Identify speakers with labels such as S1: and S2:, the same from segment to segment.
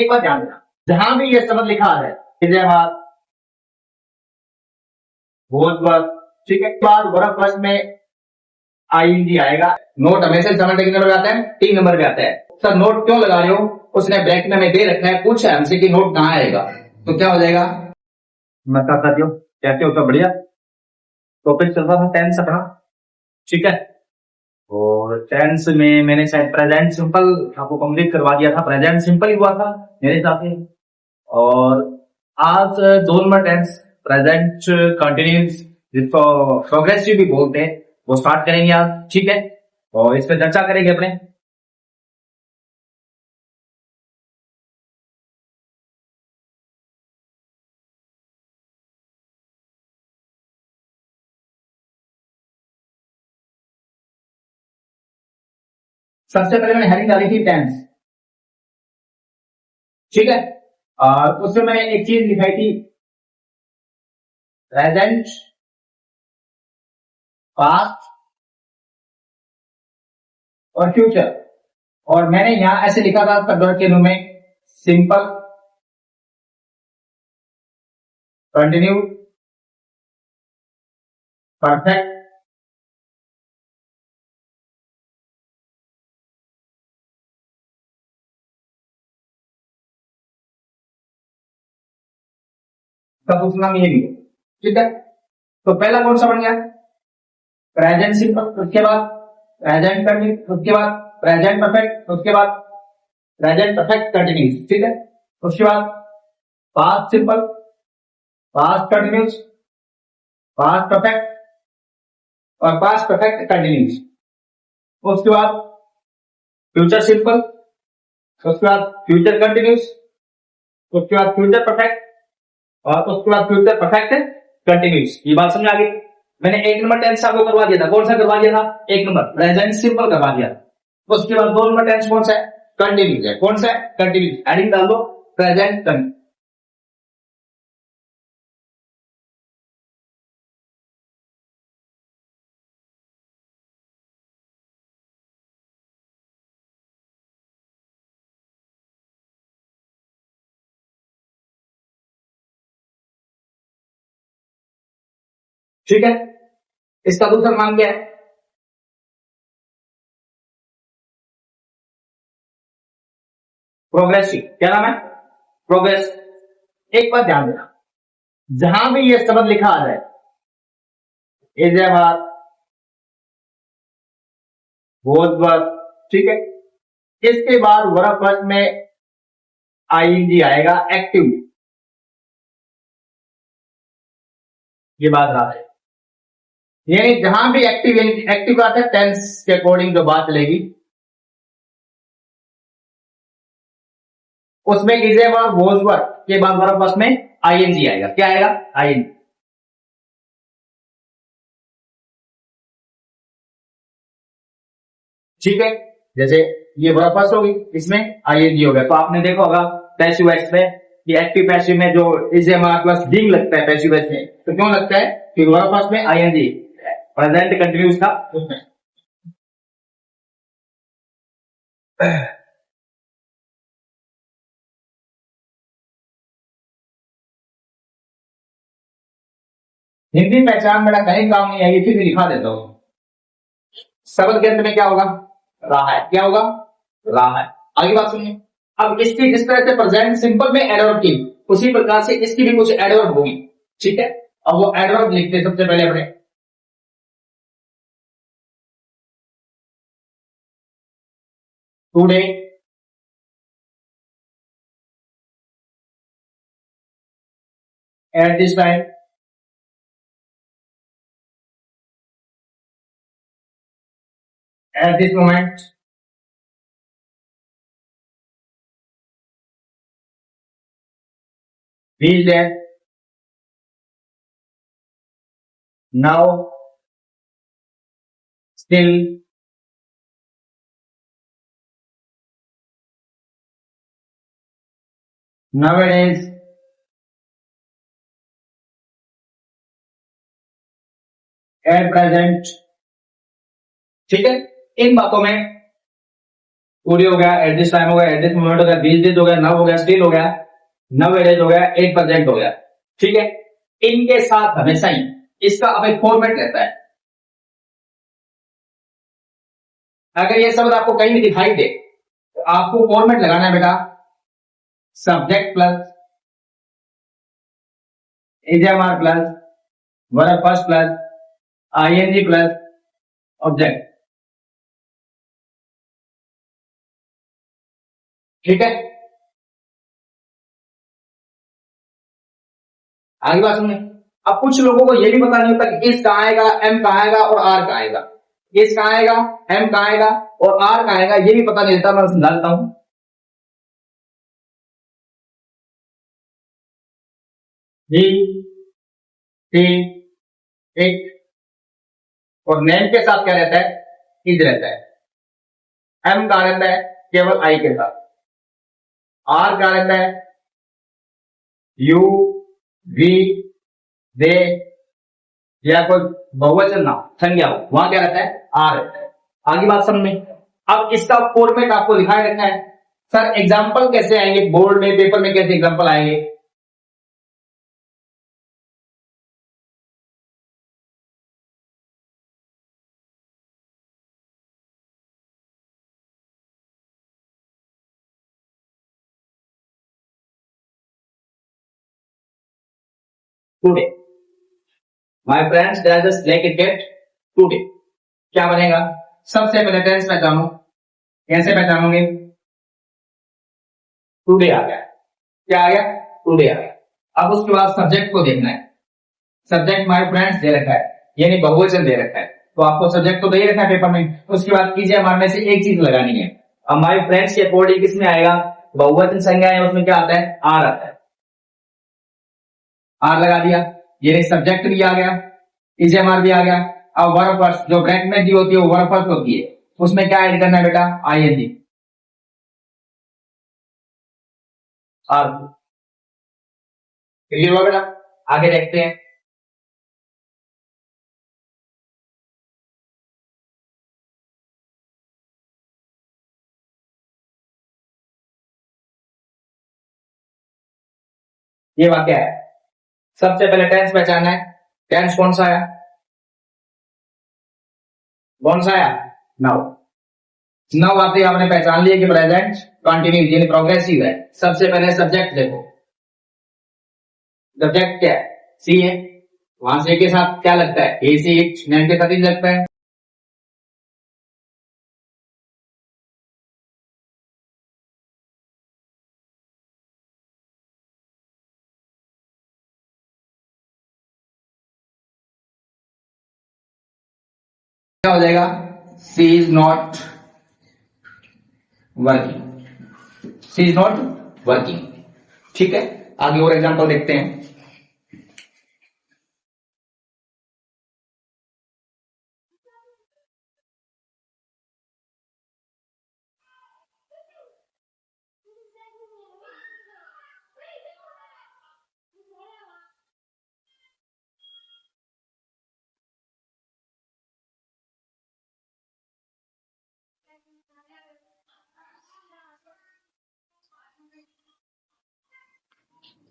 S1: एक बात ध्यान देना, जहां भी ये शब्द लिखा है विजयवाद, भोजपुर, ठीक है, बाद वर्ग प्रश्न में आईएनजी आएगा। नोट हमेशा समय कितने नंबर पे आता है? 3 नंबर पे आता है। सर नोट क्यों लगा रहे हो? उसने ब्रैकेट में हमें दे रखा है, पूछा है हमसे कि नोट कहाँ आएगा, तो क्या हो जाएगा? मैं कहता हूँ कहते हो तो बढ़िया। टॉपिक चल रहा था टेंस अपना, ठीक है, और टेंस में मैंने शायद प्रेजेंट सिंपल आपको कंप्लीट करवा दिया था, प्रेजेंट सिंपल ही हुआ था मेरे हिसाब से। और आज 2 नंबर टेंस प्रेजेंट कंटिन्यूस, जिसको प्रोग्रेसिव भी बोलते हैं, वो स्टार्ट करेंगे आज, ठीक है, और इस पर चर्चा करेंगे अपने। सबसे पहले मैंने हेडिंग डाली थी टेंस, ठीक है, और उसमें मैंने एक चीज लिखाई थी प्रेजेंट, पास्ट और फ्यूचर, और मैंने यहां ऐसे लिखा था कन्वर्ट के रूप में सिंपल, कंटिन्यू, परफेक्ट, सब उसका नाम ये भी है, ठीक है। तो पहला कौन सा बन गया? प्रेजेंट सिंपल, उसके बाद प्रेजेंट कंटिन्यू, उसके बाद प्रेजेंट परफेक्ट, उसके बाद प्रेजेंट परफेक्ट कंटिन्यूस, ठीक है। उसके बाद past simple, past continuous, past perfect और पास्ट परफेक्ट कंटिन्यूस। उसके बाद फ्यूचर सिंपल, उसके बाद फ्यूचर कंटिन्यूस, उसके बाद फ्यूचर परफेक्ट और उसके बाद फ्यूचर परफेक्ट कंटिन्यूस। ये बात समझ आ गई? मैंने 1 नंबर टेंस आपको करवा दिया था, कौन सा करवा दिया था? 1 नंबर प्रेजेंट सिंपल करवा दिया था। उसके बाद 2 नंबर टेंस कौन सा है? कंटिन्यूस है। कौन सा है? कंटिन्यूस। एडिंग डाल दो प्रेजेंट कंटिन्यूस। ठीक है, इसका दूसरा नाम क्या है? प्रोग्रेसिव। क्या नाम है? प्रोग्रेस। एक बात ध्यान देना, जहां भी ये शब्द लिखा आ जाए इजाबाद, भोजपुर, ठीक है, इसके बाद वर्ग प्रश्न में आईएनजी आएगा, एक्टिव। ये बात रहा है, यानी जहां भी एक्टिव एक्टिव का आता है टेंस के अकॉर्डिंग जो बात चलेगी उसमें इजेब और भोजपुर के बाद वर्ग प्रश्न में आईएनजी आएगा। क्या आएगा? आईएनजी। ठीक है, जैसे ये वर्ग प्रश्न होगी, इसमें आईएनजी हो गया, तो आपने देखा होगा पैसिव वॉइस में कि एक्टिव पैसिव में जो इजेब प्लस बीइंग लगता है पैसिव वॉइस में, तो क्यों लगता है? क्योंकि वर्ग प्रश्न में आईएनजी प्रेजेंट कंटिन्यूस था उसमें। हिंदी पहचान मेरा कहीं काम नहीं आएगी, फिर भी दिखा देता हूं। शब्द के अंत में क्या होगा? रहा है। क्या होगा? रहा है। आगे बात सुनिए। अब इसकी जिस तरह से प्रेजेंट सिंपल में एडवर्ब की, उसी प्रकार से इसकी भी कुछ एडवर्ब होगी, ठीक है। अब वो एडवर्ब लिखते हैं सबसे पहले अपने। Today, eight this time, at this moment, these days, now, still, nowadays, at present, ठीक है। इन बातों में टुडे हो गया, एट दिस टाइम हो गया, एट दिस मोमेंट हो गया, दिस डेज हो गया, नव हो गया, स्टिल हो गया, नव एडेज हो गया, एट प्रेजेंट हो गया। ठीक है, इनके साथ हमेशा ही इसका अब एक फॉर्मेट रहता है। अगर ये शब्द आपको कहीं भी दिखाई दे तो आपको फॉर्मेट लगाना है बेटा, सब्जेक्ट प्लस एजएमआर plus verb first plus ING plus object. ठीक है, आगे बात सुनिए। अब कुछ लोगों को यह भी पता नहीं होता कि इस कहां आएगा, एम कहां आएगा और आर कहां आएगा, इस कहां आएगा, एम कहां आएगा और आर कहां आएगा, ये भी पता नहीं रहता। मैं समझा देता हूं। जी टी एक और नेम के साथ क्या रहता है, इज रहता है। एम कहां रहता है, केवल आई के साथ। आर कहां रहता है, यू वी दे या कोई बहुवचन नाम संज्ञा हो, वहां क्या रहता है, आर रहता है। आगे बात समझ में। अब इसका फॉर्मेट आपको दिखाई रखना है। सर एग्जाम्पल कैसे आएंगे, बोर्ड में पेपर में कैसे एग्जाम्पल आएंगे? Today my friends just play cricket today, क्या बनेगा? सबसे पहले टेंस पहचानो, कैसे पहचानोगे? टुडे आ गया, क्या आ गया, टुडे आ गया। अब उसके बाद सब्जेक्ट को देखना है। सब्जेक्ट माय फ्रेंड्स दे रखा है, यानी बहुवचन दे रखा है, तो आपको सब्जेक्ट तो दे ही रखा है पेपर में। उसके बाद कीजिए हमारे में से एक चीज लगानी है। अब माय फ्रेंड्स के अकॉर्डिंग किसमें आएगा, बहुवचन संज्ञा है, उसमें क्या आता है, आर आता है। आर लगा दिया, ये सब्जेक्ट भी आ गया, इजेएमआर भी आ गया। अब वर्ब फर्स्ट जो ब्रैकेट में दी होती है वो वर्ब फर्स्ट होती है, उसमें क्या ऐड करना है बेटा, आईएनजी। आर क्लियर हुआ बेटा? आगे देखते हैं। ये वाक्य है, सबसे पहले टेंस पहचानना है। टेंस कौन सा है, कौन सा है, नाउ। नाउ आते आपने पहचान लिया कि प्रेजेंट कंटिन्यूस यानी प्रोग्रेसिव है। सबसे पहले सब्जेक्ट देखो, सब्जेक्ट क्या है, सी है, वहां से के साथ क्या लगता है, ए सी इट, नेम के साथ ही लगता है। क्या हो जाएगा, she is not working, she is not working. ठीक है, आगे और एग्जांपल देखते हैं।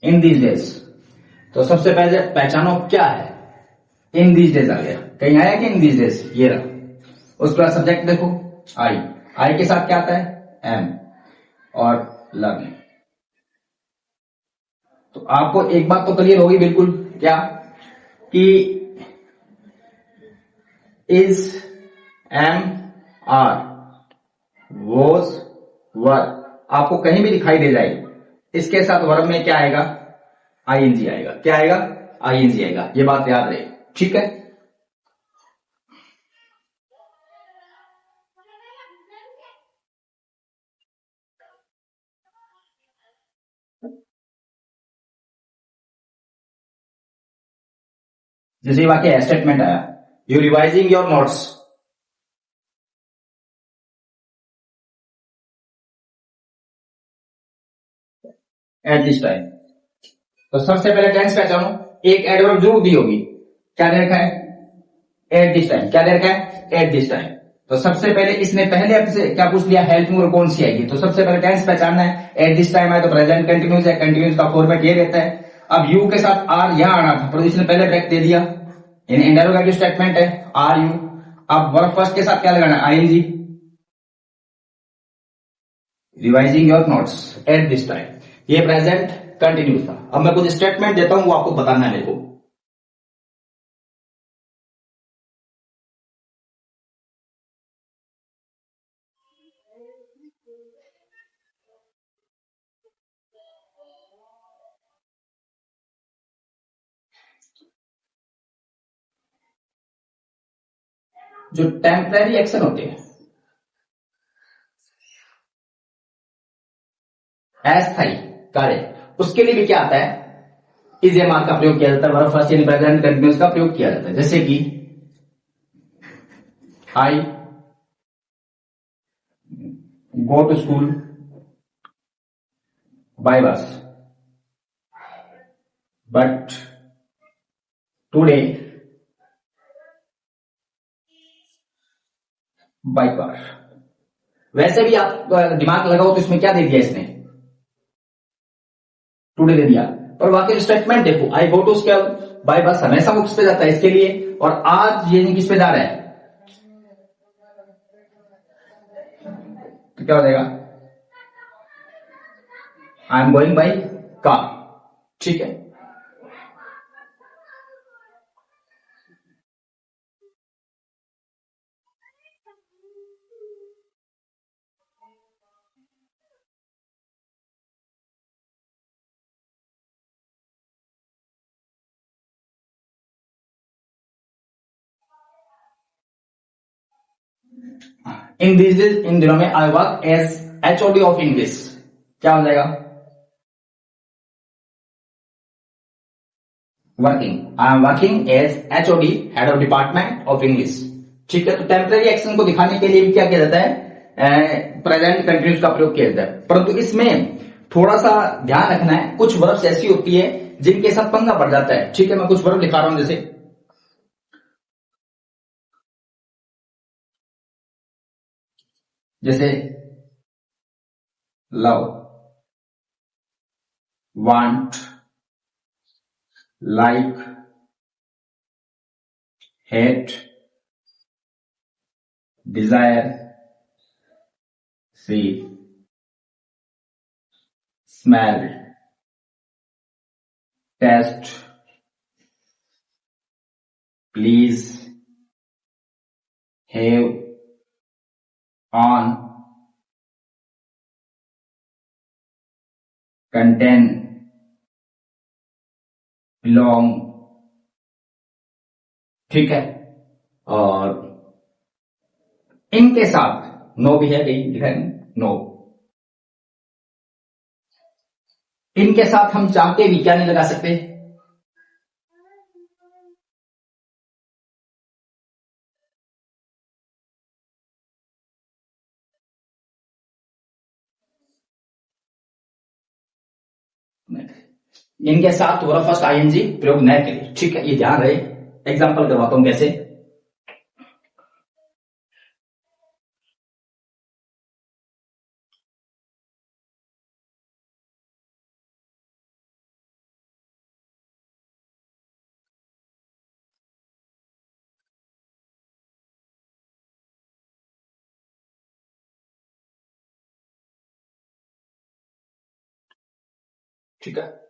S1: इन दीज डेज, तो सबसे पहले पहचानो क्या है, इन दीज डेज आ गया, कहीं आया कि इन दीज डेज, ये रहा। उसके बाद सब्जेक्ट देखो, आई, आई के साथ क्या आता है, एम और लर्निंग। तो आपको एक बात तो क्लियर होगी बिल्कुल, क्या कि is am are was were आपको कहीं भी दिखाई दे जाएगी, इसके साथ वर्ब में क्या आएगा, आईएनजी आएगा। क्या आएगा, आईएनजी आएगा। ये बात याद रहे, ठीक है। जैसे वाक्य स्टेटमेंट आया, you revising your notes, at this time. तो सबसे पहले टेंस पहचानो, एक एडवर्ब जरूर दी होगी, क्या दे रखा है, एट दिस टाइम। क्या दे रखा है, एट दिस टाइम। तो सबसे पहले इसने पहले आपसे क्या पूछ लिया, हेल्प में कौन सी आएगी, तो सबसे पहले टेंस पहचानना है। एट दिस टाइम है तो प्रेजेंट कंटिन्यूस है, कंटिन्यूस का फॉर्मेट ये रहता है। अब यू के साथ आर यहां आना था, पर इसने पहले ब्रेक दे दिया, इंटरोगेटिव स्टेटमेंट है आर यू। अब वर्ब फर्स्ट के साथ क्या लगाना है, ING. Revising your notes at this time, ये प्रेजेंट कंटिन्यूस था। अब मैं कुछ स्टेटमेंट देता हूं, वो आपको बताना है मेरे को। जो टेम्पररी एक्शन होते हैं, अस्थायी कार्य, उसके लिए भी क्या आता है, इज ए मार्क का प्रयोग किया जाता है, वर्ब फर्स्ट यानी प्रेजेंट कंटिन्यूस का प्रयोग किया जाता है। जैसे कि आई गो टू स्कूल बाय बस, बट टुडे बाय कार। वैसे भी आप दिमाग लगाओ तो इसमें क्या दे दिया इसने, टुडे दे दिया। और बाकी स्टेटमेंट देखो, आई गो टू उसके बाय बस हमेशा वो किस पे जाता है, इसके लिए, और आज ये नहीं किस पे जा रहा है, तो क्या हो जाएगा, I am going by car. ठीक है, इंग्लिश, इन दिनों में I work as HOD of English, क्या हो जाएगा, working, I am working as HOD head of department of English. ठीक है, तो टेम्पररी एक्शन को दिखाने के लिए भी क्या किया जाता है, प्रेजेंट कंटिन्यूस का प्रयोग किया जाता है। परंतु इसमें थोड़ा सा ध्यान रखना है, कुछ वर्ब्स ऐसी होती है जिनके साथ पंगा पड़ जाता है। ठीक है, मैं कुछ वर्ब दिखा रहा हूं, जैसे love, want, like, hate, desire, see, smell, taste, please, have, own, contain, belong. ठीक है, और इनके साथ नो भी है, कहीं दिखा नो, इनके साथ हम चाहते भी क्या नहीं लगा सकते, इनके साथ वर्ब फर्स्ट आईएनजी प्रयोग न करें। ठीक है, ये ध्यान रहे। एग्जांपल करवाता हूं कैसे। ठीक है,